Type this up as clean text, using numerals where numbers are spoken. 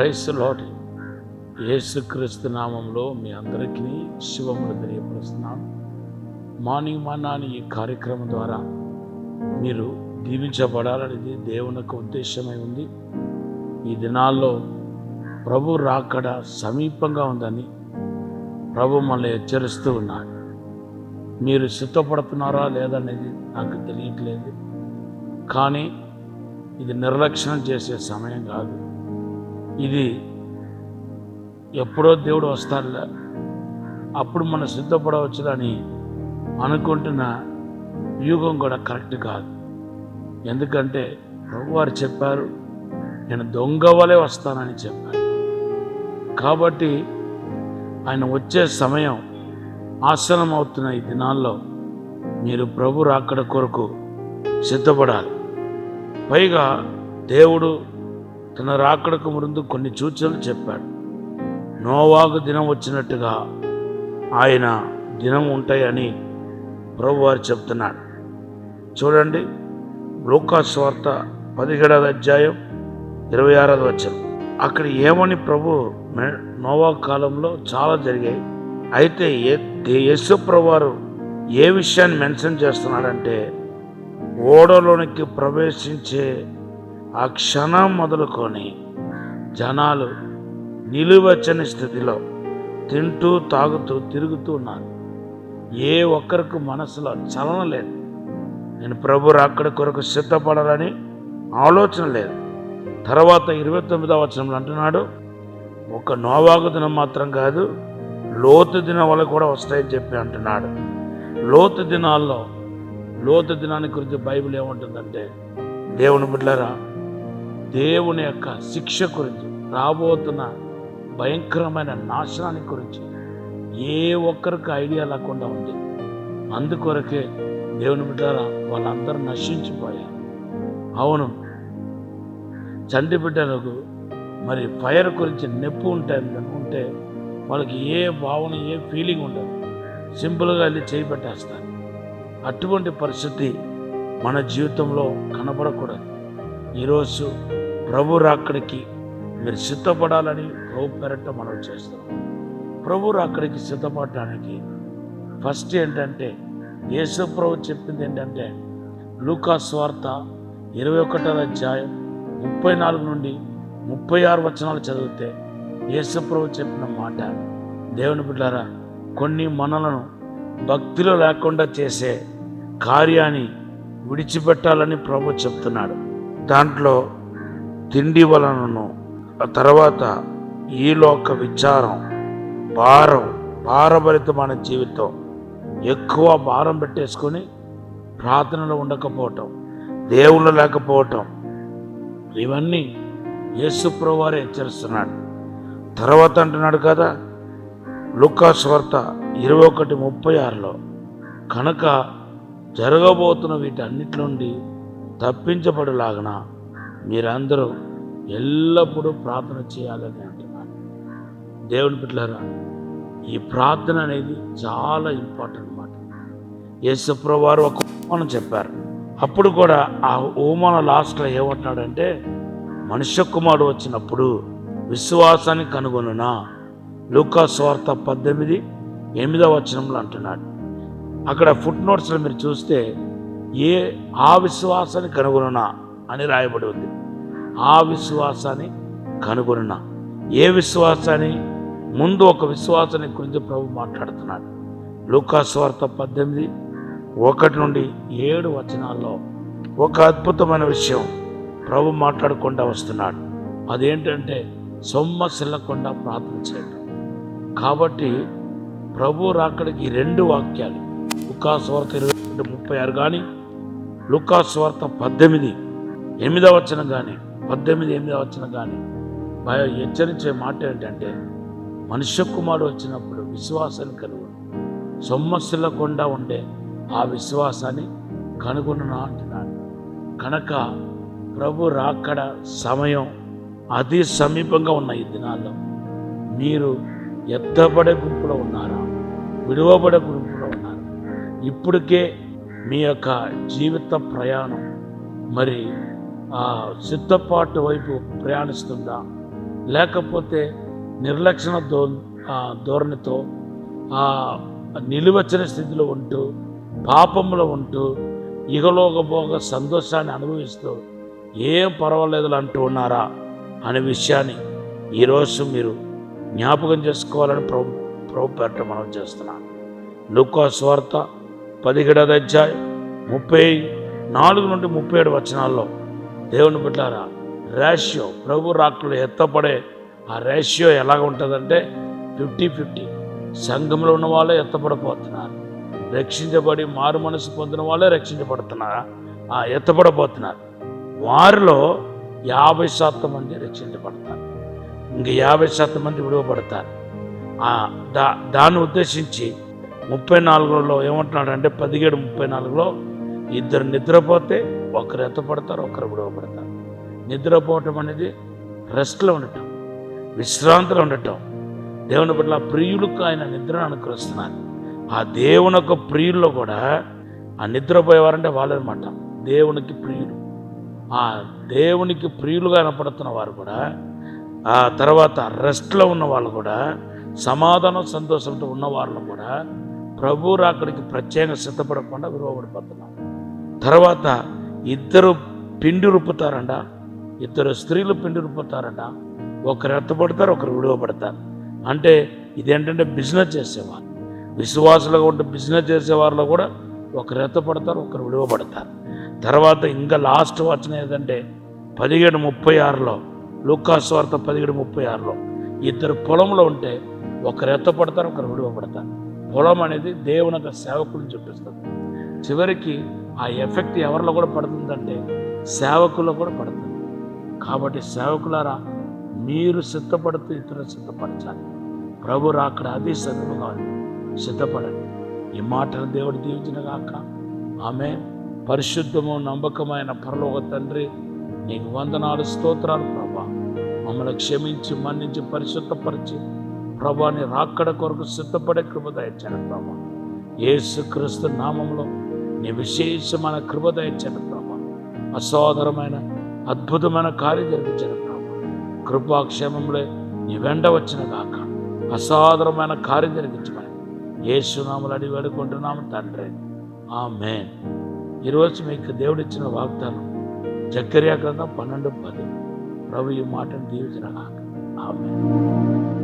Praise lord. యేసుక్రీస్తు నామంలో మీ అందరికీ శుభములు తెలియపరుస్తున్నాను. మార్నింగ్ మన్నా అనే ఈ కార్యక్రమం ద్వారా మీరు దీవించబడాలనేది దేవుని యొక్క ఉద్దేశమై ఉంది. ఈ దినాల్లో ప్రభు రాకడ సమీపంగా ఉందని ప్రభు మనల్ని హెచ్చరిస్తూ ఉన్నాడు. మీరు సిద్ధపడుతున్నారా లేదనేది నాకు తెలియట్లేదు, కానీ ఇది నిర్లక్ష్యం చేసే సమయం కాదు. ఇది ఎప్పుడో దేవుడు వస్తాడులే, అప్పుడు మనం సిద్ధపడవచ్చు అని అనుకుంటున్న యుగం కూడా కరెక్ట్ కాదు. ఎందుకంటే ప్రభువారు చెప్పారు, నేను దొంగ వలె వస్తానని చెప్పారు. కాబట్టి ఆయన వచ్చే సమయం ఆసనం అవుతున్న ఈ దినాల్లో మీరు ప్రభు రాకడ కొరకు సిద్ధపడాలి. పైగా దేవుడు తన రాకడకు ముందు కొన్ని సూచనలు చెప్పాడు. నోవాహు దినం వచ్చినట్టుగా ఆయన దినం ఉంటాయని ప్రభువారు చెప్తున్నాడు. చూడండి, లూకాసు సువార్త 17వ అధ్యాయం 26వ వచనం. అక్కడ ఏమని ప్రభు నోవాహు కాలంలో చాలా జరిగాయి. అయితే యేసు ప్రభువారు ఏ విషయాన్ని మెన్షన్ చేస్తున్నాడంటే, ఓడలోనికి ప్రవేశించే ఆ క్షణం మొదలుకొని జనాలు నిలువెచ్చని స్థితిలో తింటూ తాగుతూ తిరుగుతూ ఉన్నారు. ఏ ఒక్కరికి మనసులో చలనం లేదు. నేను ప్రభు రాకడ కొరకు సిద్ధపడాలని ఆలోచన లేదు. తర్వాత 29వ వచనంలో అంటున్నాడు, ఒక నోవాహు దినం మాత్రం కాదు, లోతు దినం వల్ల కూడా వస్తాయని చెప్పి అంటున్నాడు. లోతు దినాన్ని గురించి బైబిల్ ఏమంటుందంటే, దేవుని బిడ్డలారా, దేవుని యొక్క శిక్ష గురించి, రాబోతున్న భయంకరమైన నాశనాన్ని గురించి ఏ ఒక్కరికి ఐడియా లేకుండా ఉంది. అందుకొరకే దేవుని బిడ్డలారా, వాళ్ళందరూ నశించిపోయారు. అవును, చంటి బిడ్డలకు మరి ఫైర్ గురించి నొప్పి ఉంటే వాళ్ళకి ఏ భావన, ఏ ఫీలింగ్ ఉండదు. సింపుల్గా వెళ్ళి చేయిపెట్టేస్తారు. అటువంటి పరిస్థితి మన జీవితంలో కనబడకూడదు. ఈరోజు ప్రభు రాకడికి మీరు సిద్ధపడాలని ప్రభు పేరట మనం చేస్తాం. ప్రభు రాకడికి సిద్ధపడటానికి ఫస్ట్ ఏంటంటే, యేసు ప్రభు చెప్పింది ఏంటంటే, లూకాసు సువార్త 21వ అధ్యాయం 34 నుండి 36 వచనాలు చదివితే యేసు ప్రభు చెప్పిన మాట, దేవుని బిడ్డలారా, కొన్ని మనలను భక్తిలో లేకుండా చేసే కార్యాన్ని విడిచిపెట్టాలని ప్రభు చెప్తున్నాడు. దాంట్లో తిండి వలనను, తర్వాత ఈ లోక విచారం, భారభరితమైన జీవితం, ఎక్కువ భారం పెట్టేసుకొని ప్రార్థనలో ఉండకపోవటం, దేవుళ్ళు లేకపోవటం, ఇవన్నీ యేసు ప్రభువారే హెచ్చరిస్తున్నాడు. తర్వాత అంటున్నాడు కదా, లూకాసు సువార్త 21:36లో, కనుక జరగబోతున్న వీటన్నిటి నుండి తప్పించబడులాగన మీరందరూ ఎల్లప్పుడూ ప్రార్థన చేయాలని అంటున్నాడు. దేవుని బిడ్డలారా, ఈ ప్రార్థన అనేది చాలా ఇంపార్టెంట్ అన్నమాట. యేసు ప్రభువారు ఒక ఉపమానం చెప్పారు. అప్పుడు కూడా ఆ ఉపమానం లాస్ట్లో ఏమంటున్నాడంటే, మనుష్య కుమారుడు వచ్చినప్పుడు విశ్వాసాన్ని కనుగొనునా, లూకాసు సువార్త 18:8వ వచనంలో అంటున్నాడు. అక్కడ ఫుట్ నోట్స్లో మీరు చూస్తే ఆ విశ్వాసాన్ని కనుగొనునా అని రాయబడి ఉంది. ఆ విశ్వాసాన్ని కనుగొనునా, ఏ విశ్వాసాన్ని? ముందు ఒక విశ్వాసాన్ని గురించి ప్రభు మాట్లాడుతున్నాడు. లూకాసు సువార్త 18:1 నుండి 7 వచనాల్లో ఒక అద్భుతమైన విషయం ప్రభు మాట్లాడకుండా వస్తున్నాడు. అదేంటంటే, సొమ్మసిల్లకుండా ప్రార్థన చేయడం. కాబట్టి ప్రభు రాకడికి 2 వాక్యాలు, లూకాసు సువార్త 22:36 కానీ, లూకాసు సువార్త 18:8వ వచనం కానీ, 18:8వ వచనం కానీ హెచ్చరించే మాట ఏంటంటే, మనుష్య కుమారుడు వచ్చినప్పుడు విశ్వాసాన్ని కనుగొను, సొమ్మసిల్లకుండా ఉండే ఆ విశ్వాసాన్ని కనుగొనునా అంటున్నాడు. కనుక ప్రభు రాకడ సమయం అతి సమీపంగా ఉన్న ఈ దినాల్లో మీరు ఎత్తబడే గుంపులో ఉన్నారా, విడువబడే గుంపులో ఉన్నారా? ఇప్పటికే మీ యొక్క జీవిత ప్రయాణం మరి సిద్ధపాటు వైపు ప్రయాణిస్తుందా, లేకపోతే నిర్లక్షణ ధోరణితో నిలువచ్చని స్థితిలో ఉంటూ పాపంలో ఉంటూ ఇహలోకభోగ సంతోషాన్ని అనుభవిస్తూ ఏం పర్వాలేదు అంటూ ఉన్నారా అనే విషయాన్ని ఈరోజు మీరు జ్ఞాపకం చేసుకోవాలని ప్రభు పేరట మనం చేస్తున్నాను. లూకా సువార్త 17వ అధ్యాయం 34 నుండి 37 వచనాల్లో దేవుని బిడ్డలారా, రేషియో ప్రభు రాకలు ఎత్తపడే ఆ రేషియో ఎలాగ ఉంటుందంటే 50-50. సంఘంలో ఉన్న వాళ్ళే ఎత్తపడబోతున్నారు, రక్షించబడి మారు మనసు పొందిన వాళ్ళే ఎత్తపడబోతున్నారు. వారిలో 50% మంది రక్షించబడతారు, ఇంక 50% మంది విడువబడతారు. దాన్ని ఉద్దేశించి 34లో ఏమంటున్నాడంటే 17:34లో ఇద్దరు నిద్రపోతే ఒకరు ఎత్తపడతారు, ఒకరు విడువబడతారు. నిద్రపోవటం అనేది రెస్ట్లో ఉండటం, విశ్రాంతిలో ఉండటం. దేవుని పట్ల ప్రియులకు ఆయన నిద్రను అనుకరిస్తున్నారు. ఆ దేవుని యొక్క ప్రియుల్లో కూడా ఆ నిద్రపోయేవారంటే వాళ్ళనమాట దేవునికి ప్రియులు. ఆ దేవునికి ప్రియులుగా కనపడుతున్న వారు కూడా, ఆ తర్వాత రెస్ట్లో ఉన్న వాళ్ళు కూడా, సమాధానం సంతోషంతో ఉన్న వాళ్ళు కూడా ప్రభు రాకడికి ప్రత్యేకంగా సిద్ధపడకుండా విలువబడిపోతున్నారు. తర్వాత ఇద్దరు పిండి రుప్పుతారంట, ఇద్దరు స్త్రీలు పిండి రుప్పుతారంట. ఒకరు ఎత్తపడతారు, ఒకరు విడువబడతారు. అంటే ఇదేంటంటే బిజినెస్ చేసేవారు, విశ్వాసులుగా ఉంటే బిజినెస్ చేసేవారిలో కూడా ఒకరు ఎత్తపడతారు, ఒకరు విడువబడతారు. తర్వాత ఇంకా లాస్ట్ వచనం ఏదంటే 17:36లో, లూకా సువార్త 17:36లో ఇద్దరు పొలంలో ఉంటే ఒకరు ఎత్తపడతారు, ఒకరు విడువబడతారు. పొలం అనేది దేవుని యొక్క సేవకులను చూపిస్తుంది. చివరికి ఆ ఎఫెక్ట్ ఎవరిలో కూడా పడుతుందంటే సేవకుల్లో కూడా పడుతుంది. కాబట్టి సేవకులారా, మీరు సిద్ధపడుతూ ఇతరులు సిద్ధపరచాలి. ప్రభు రాకడ అతి సమీపంగా ఉంది, సిద్ధపడండి. ఈ మాటను దేవుడు దీవించుగాక. ఆమె పరిశుద్ధము నమ్మకమైన పరలోక తండ్రి, నీకు వందనాలు, స్తోత్రాలు ప్రభా. మమ్మల్ని క్షమించి మన్నించి పరిశుద్ధపరిచి ప్రభా నీ రాకడ కొరకు సిద్ధపడే కృప దయచేయండి ప్రభా. యేసుక్రీస్తు నామంలో నీ విశేషమైన కృప దయచేయండి ప్రభా. అసాధారణమైన అద్భుతమైన కార్యం జరిగించండి ప్రభా. కృపాక్షేమంలో నీ వెంట వచ్చిన గాక అసాధారణమైన కార్యం జరిగించమని యేసునామములో అడిగి వేడుకుంటున్నాము తండ్రి, ఆమేన్. ఈరోజు మీకు దేవుడిచ్చిన వాగ్దానం జకర్యా గ్రంథం 12:10. ప్రభు ఈ మాటను దీవించిన గాక. ఆమేన్.